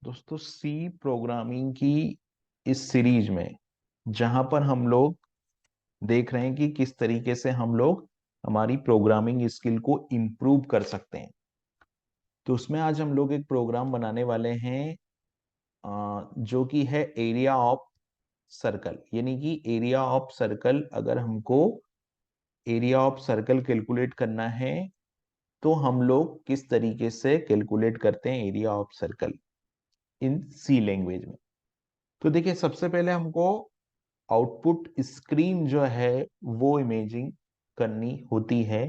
दोस्तों सी प्रोग्रामिंग की इस सीरीज में जहां पर हम लोग देख रहे हैं कि किस तरीके से हम लोग हमारी प्रोग्रामिंग स्किल को इम्प्रूव कर सकते हैं, तो उसमें आज हम लोग एक प्रोग्राम बनाने वाले हैं जो कि है एरिया ऑफ सर्कल। यानी कि एरिया ऑफ सर्कल, अगर हमको एरिया ऑफ सर्कल कैलकुलेट करना है तो हम लोग किस तरीके से कैलकुलेट करते हैं area of circle in C language में। तो देखिए, सबसे पहले हमको आउटपुट स्क्रीन जो है वो इमेजिंग करनी होती है।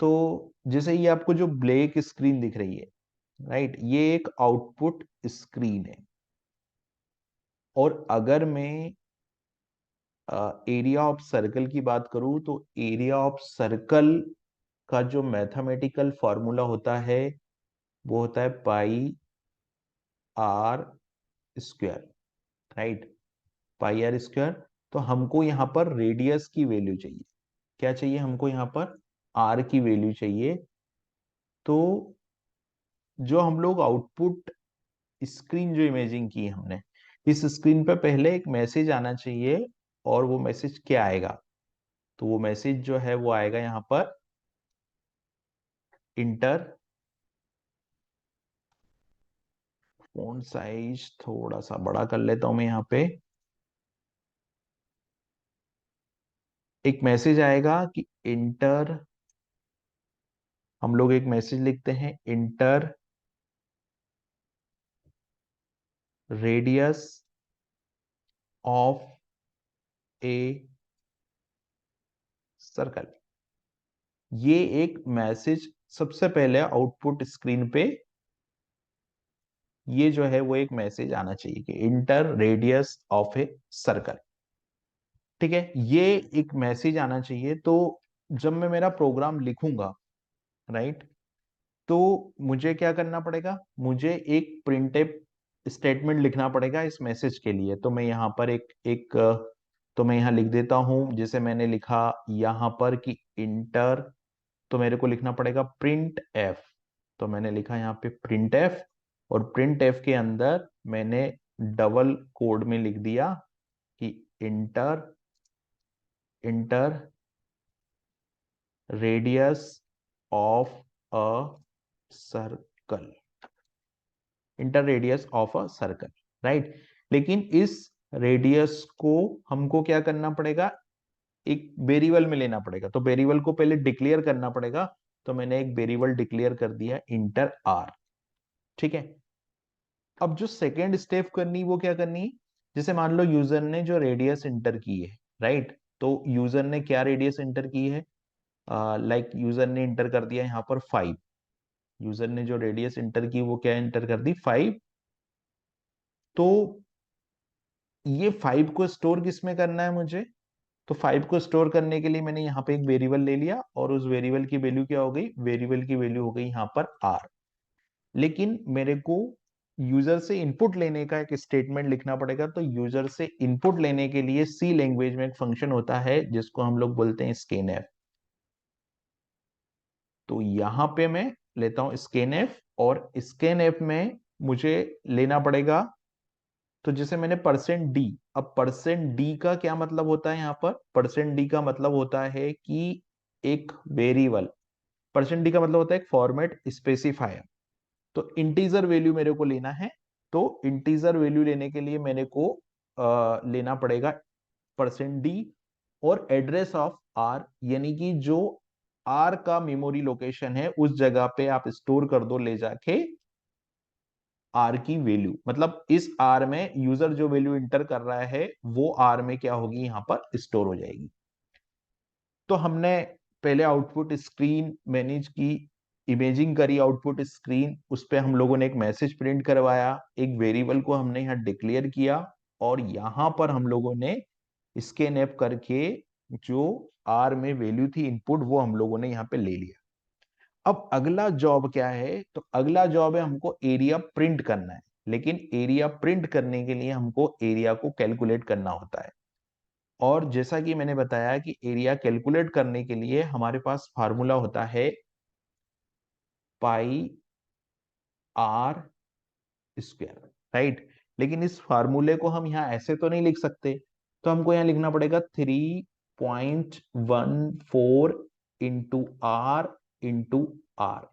तो जैसे ये आपको जो ब्लैक स्क्रीन दिख रही है, राइट, ये एक आउटपुट स्क्रीन है। और अगर मैं एरिया ऑफ सर्कल की बात करूं तो एरिया ऑफ सर्कल का जो मैथमेटिकल फॉर्मूला होता है वो होता है pi r square, right, pi r square. तो हमको यहाँ पर रेडियस की वैल्यू चाहिए। क्या चाहिए हमको? यहाँ पर आर की वैल्यू चाहिए। तो जो हम लोग आउटपुट स्क्रीन जो इमेजिंग की है हमने, इस स्क्रीन पे पहले एक मैसेज आना चाहिए। और वो मैसेज क्या आएगा? तो वो मैसेज जो है वो आएगा यहाँ पर इंटर। फॉन्ट साइज थोड़ा सा बड़ा कर लेता हूं मैं यहाँ पे। एक मैसेज आएगा कि इंटर, हम लोग एक मैसेज लिखते हैं, inter radius of a circle. ये एक मैसेज सबसे पहले आउटपुट स्क्रीन पे, ये जो है वो एक मैसेज आना चाहिए कि inter radius of a circle. ठीक है, ये एक मैसेज आना चाहिए। तो जब मैं मेरा प्रोग्राम लिखूंगा, राइट, तो मुझे क्या करना पड़ेगा? मुझे एक प्रिंटफ स्टेटमेंट लिखना पड़ेगा इस मैसेज के लिए। तो मैं यहाँ पर एक एक तो मैं यहाँ लिख देता हूं, जैसे मैंने लिखा यहाँ पर कि इंटर, तो मेरे को लिखना पड़ेगा प्रिंट एफ। तो मैंने लिखा यहाँ पे प्रिंट एफ, और प्रिंट एफ के अंदर मैंने डबल कोड में लिख दिया कि inter inter radius of a circle, inter radius of a circle, right. लेकिन इस रेडियस को हमको क्या करना पड़ेगा? एक वेरिएबल में लेना पड़ेगा। तो वेरिएबल को पहले डिक्लेयर करना पड़ेगा। तो मैंने एक वेरिएबल डिक्लेयर कर दिया, इंटर आर। ठीक है, अब जो सेकेंड स्टेप करनी वो क्या करनी? जैसे मान लो यूजर ने जो रेडियस इंटर की है, राइट, तो यूजर ने क्या रेडियस इंटर की है? लाइक यूजर ने इंटर कर दिया यहाँ पर 5। यूजर ने जो रेडियस इंटर की वो क्या इंटर कर दी? 5। तो ये 5 को स्टोर किस में करना है मुझे? तो 5 को स्टोर करने के लिए मैंने यहाँ पे एक वेरिएबल ले लिया, और उस वेरिएबल की वैल्यू क्या हो गई? वेरिएबल की वैल्यू हो गई यहाँ पर आर। लेकिन मेरे को यूजर से इनपुट लेने का एक स्टेटमेंट लिखना पड़ेगा। तो यूजर से इनपुट लेने के लिए सी लैंग्वेज में एक फंक्शन होता है जिसको हम लोग बोलते हैं स्कैनफ। तो यहां पे मैं लेता हूं स्कैनफ, और स्कैनफ में मुझे लेना पड़ेगा, तो जैसे मैंने परसेंट डी। अब परसेंट डी का क्या मतलब होता है? यहाँ पर परसेंट डी का मतलब होता है कि एक वेरिएबल, परसेंट डी का मतलब होता है एक फॉर्मेट स्पेसिफायर। तो इंटीजर वैल्यू मेरे को लेना है। तो इंटीजर वैल्यू लेने के लिए मेरे को लेना पड़ेगा परसेंट डी और एड्रेस ऑफ आर, यानी कि जो आर का मेमोरी लोकेशन है उस जगह पे आप स्टोर कर दो ले जाके आर की वैल्यू। मतलब इस आर में यूजर जो वैल्यू इंटर कर रहा है वो आर में क्या होगी? यहां पर स्टोर हो जाएगी। तो हमने पहले आउटपुट स्क्रीन मैनेज की, इमेजिंग करी आउटपुट स्क्रीन, उस पे हम लोगों ने एक मैसेज प्रिंट करवाया, एक वेरिएबल को हमने यहाँ डिक्लेयर किया, और यहां पर हम लोगों ने स्कैन ऐप करके जो आर में वैल्यू थी इनपुट, वो हम लोगों ने यहाँ पे ले लिया। अब अगला जॉब क्या है? तो अगला जॉब है हमको एरिया प्रिंट करना है। लेकिन एरिया प्रिंट करने के लिए हमको एरिया को कैलकुलेट करना होता है। और जैसा कि मैंने बताया कि एरिया कैलकुलेट करने के लिए हमारे पास फार्मूला होता है पाई आर स्क्वायर, राइट। लेकिन इस फार्मूले को हम यहाँ ऐसे तो नहीं लिख सकते, तो हमको यहाँ लिखना पड़ेगा 3.14 इंटू आर इंटू आर,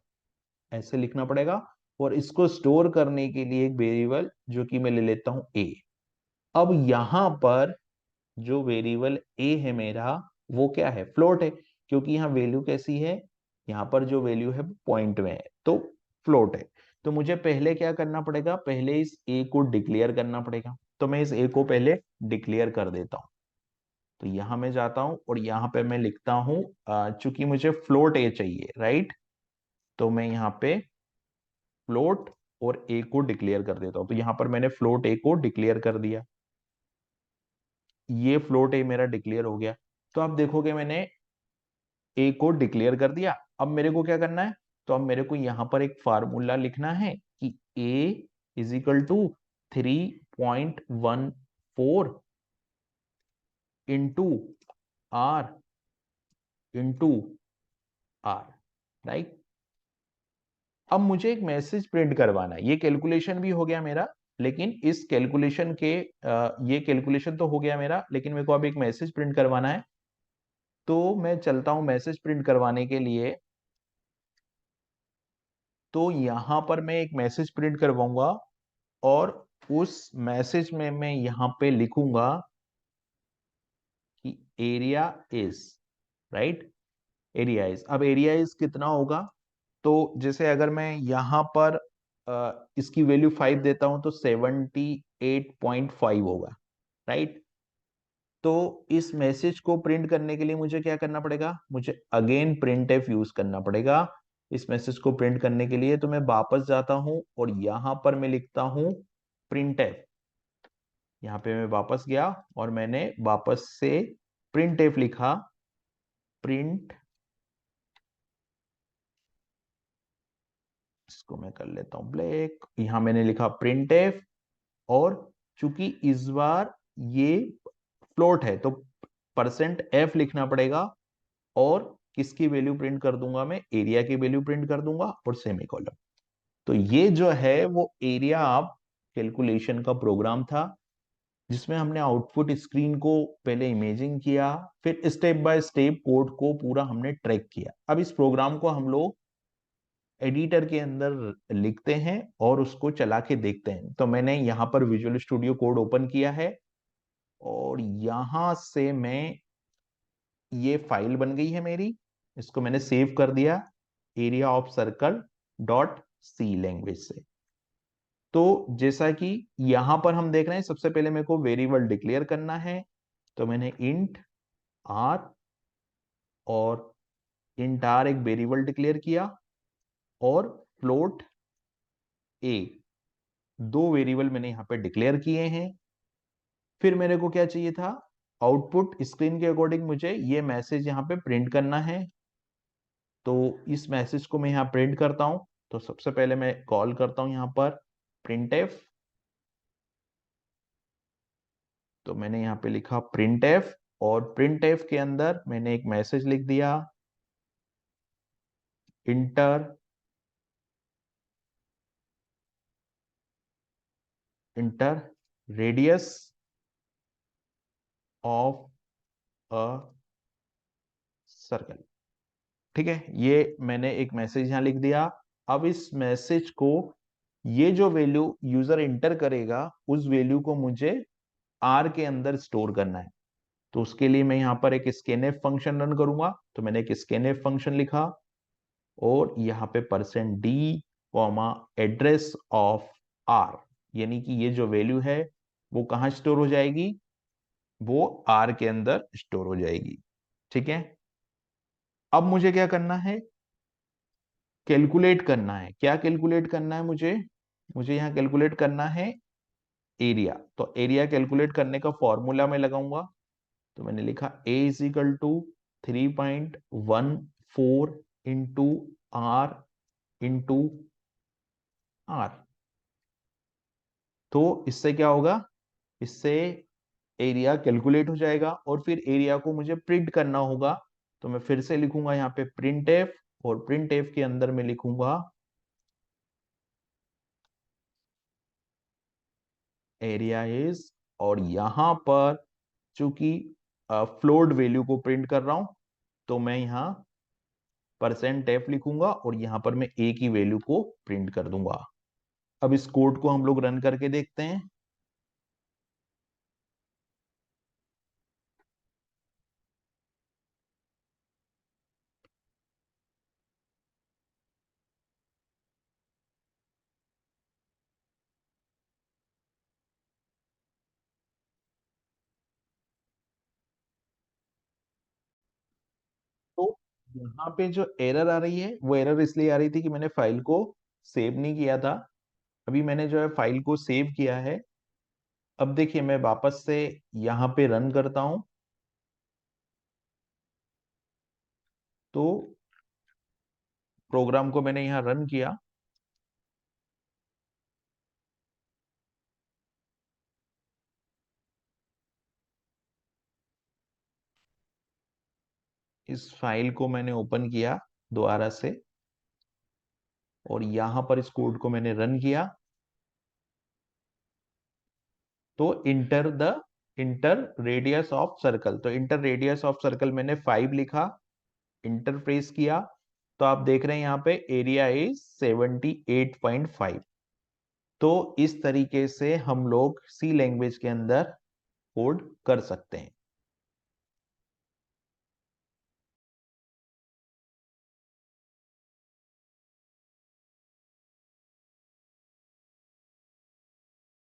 ऐसे लिखना पड़ेगा। और इसको स्टोर करने के लिए एक वेरिएबल जो कि मैं ले लेता हूं ए। अब यहां पर जो वेरिएबल ए है मेरा, वो क्या है, फ्लोट है, क्योंकि यहाँ वैल्यू कैसी है, यहाँ पर जो वैल्यू है पॉइंट में है, तो फ्लोट है। तो मुझे पहले क्या करना पड़ेगा, पहले इस ए को डिक्लेयर करना पड़ेगा। तो मैं इस ए को पहले डिक्लेयर कर देता हूं। तो यहां मैं जाता हूं और यहाँ पे मैं लिखता हूं, चूंकि मुझे फ्लोट ए चाहिए, राइट, तो मैं यहाँ पे फ्लोट और ए को डिक्लेयर कर देता हूं। तो यहां पर मैंने फ्लोट ए को डिक्लेयर कर दिया, ये फ्लोट ए मेरा डिक्लेयर हो गया। तो आप देखोगे मैंने ए को डिक्लेयर कर दिया। अब मेरे को क्या करना है, तो अब मेरे को यहां पर एक फार्मूला लिखना है कि a is equal to 3.14 into r into r, right. अब मुझे एक मैसेज प्रिंट करवाना है, ये कैलकुलेशन भी हो गया मेरा, लेकिन इस कैलकुलेशन के ये कैलकुलेशन तो हो गया मेरा, लेकिन मेरे को अब एक मैसेज प्रिंट करवाना है। तो मैं चलता हूं मैसेज प्रिंट करवाने के लिए। तो यहां पर मैं एक मैसेज प्रिंट करवाऊंगा और उस मैसेज में मैं यहां पे लिखूंगा कि area is, right, area is. अब एरिया इज कितना होगा, तो जैसे अगर मैं यहां पर इसकी वैल्यू 5 देता हूं तो 78.5 होगा, राइट। तो इस मैसेज को प्रिंट करने के लिए मुझे क्या करना पड़ेगा, मुझे अगेन प्रिंट एफ यूज करना पड़ेगा इस मैसेज को प्रिंट करने के लिए। तो मैं वापस जाता हूं और यहां पर मैं लिखता हूं प्रिंट एफ। यहाँ पे मैं वापस गया और मैंने वापस से प्रिंट एफ लिखा, प्रिंट, इसको मैं कर लेता हूं ब्लैक, यहां मैंने लिखा प्रिंट एफ। और चूंकि इस बार ये फ्लोट है तो परसेंट एफ लिखना पड़ेगा, और किसकी वैल्यू प्रिंट कर दूंगा, मैं एरिया की वैल्यू प्रिंट कर दूंगा और सेमीकोलन। तो ये जो है वो एरिया आप कैलकुलेशन का प्रोग्राम था, जिसमें हमने आउटपुट स्क्रीन को पहले इमेजिंग किया, फिर स्टेप बाय स्टेप कोड को पूरा हमने ट्रैक किया। अब इस प्रोग्राम को हम लोग एडिटर के अंदर लिखते हैं और उसको चला के देखते हैं। तो मैंने यहाँ पर विजुअल स्टूडियो कोड ओपन किया है और यहां से मैं, ये फाइल बन गई है मेरी, इसको मैंने सेव कर दिया area of circle dot C language से। तो जैसा कि यहां पर हम देख रहे हैं, सबसे पहले मेरे को वेरिएबल डिक्लेयर करना है। तो मैंने इंट आर और इंट आर एक वेरिएबल डिक्लेयर किया, और फ्लोट ए, दो वेरिएबल मैंने यहां पे डिक्लेयर किए हैं। फिर मेरे को क्या चाहिए था, आउटपुट स्क्रीन के अकॉर्डिंग मुझे ये मैसेज यहाँ पे प्रिंट करना है। तो इस मैसेज को मैं यहाँ प्रिंट करता हूं। तो सबसे पहले मैं कॉल करता हूं यहाँ पर प्रिंट एफ। तो मैंने यहाँ पे लिखा प्रिंट एफ, और प्रिंट एफ के अंदर मैंने एक मैसेज लिख दिया, inter inter radius of a circle. ठीक है, ये मैंने एक मैसेज यहां लिख दिया। अब इस मैसेज को, ये जो वैल्यू यूजर इंटर करेगा, उस वैल्यू को मुझे आर के अंदर स्टोर करना है। तो उसके लिए मैं यहाँ पर एक स्कैनएफ फंक्शन रन करूंगा। तो मैंने एक स्कैनएफ फंक्शन लिखा और यहाँ पे percent d comma address of r, यानी कि ये जो वैल्यू है वो कहाँ स्टोर हो जाएगी, वो आर के अंदर स्टोर हो जाएगी। ठीक है, अब मुझे क्या करना है, कैलकुलेट करना है। क्या कैलकुलेट करना है मुझे, मुझे यहाँ कैलकुलेट करना है एरिया। तो एरिया कैलकुलेट करने का फॉर्मूला मैं लगाऊंगा। तो मैंने लिखा a is equal to 3.14 into r into r. तो इससे क्या होगा, इससे एरिया कैलकुलेट हो जाएगा और फिर एरिया को मुझे प्रिंट करना होगा। तो मैं फिर से लिखूंगा यहाँ पे प्रिंट एफ, और प्रिंट एफ के अंदर मैं लिखूंगा एरिया इज, और यहां पर चूंकि फ्लोट वैल्यू को प्रिंट कर रहा हूं तो मैं यहाँ %f लिखूंगा और यहां पर मैं ए की वैल्यू को प्रिंट कर दूंगा। अब इस कोड को हम लोग रन करके देखते हैं। तो यहाँ पे जो एरर आ रही है वो एरर इसलिए आ रही थी कि मैंने फाइल को सेव नहीं किया था। अभी मैंने जो है फाइल को सेव किया है। अब देखिए मैं वापस से यहाँ पे रन करता हूं तो प्रोग्राम को मैंने यहाँ रन किया। इस फाइल को मैंने ओपन किया दोबारा से और यहां पर इस कोड को मैंने रन किया तो इंटर रेडियस ऑफ सर्कल, तो इंटर रेडियस ऑफ सर्कल मैंने 5 लिखा, इंटर प्रेस किया तो आप देख रहे हैं यहाँ पे एरिया इज 78.5। तो इस तरीके से हम लोग सी लैंग्वेज के अंदर कोड कर सकते हैं।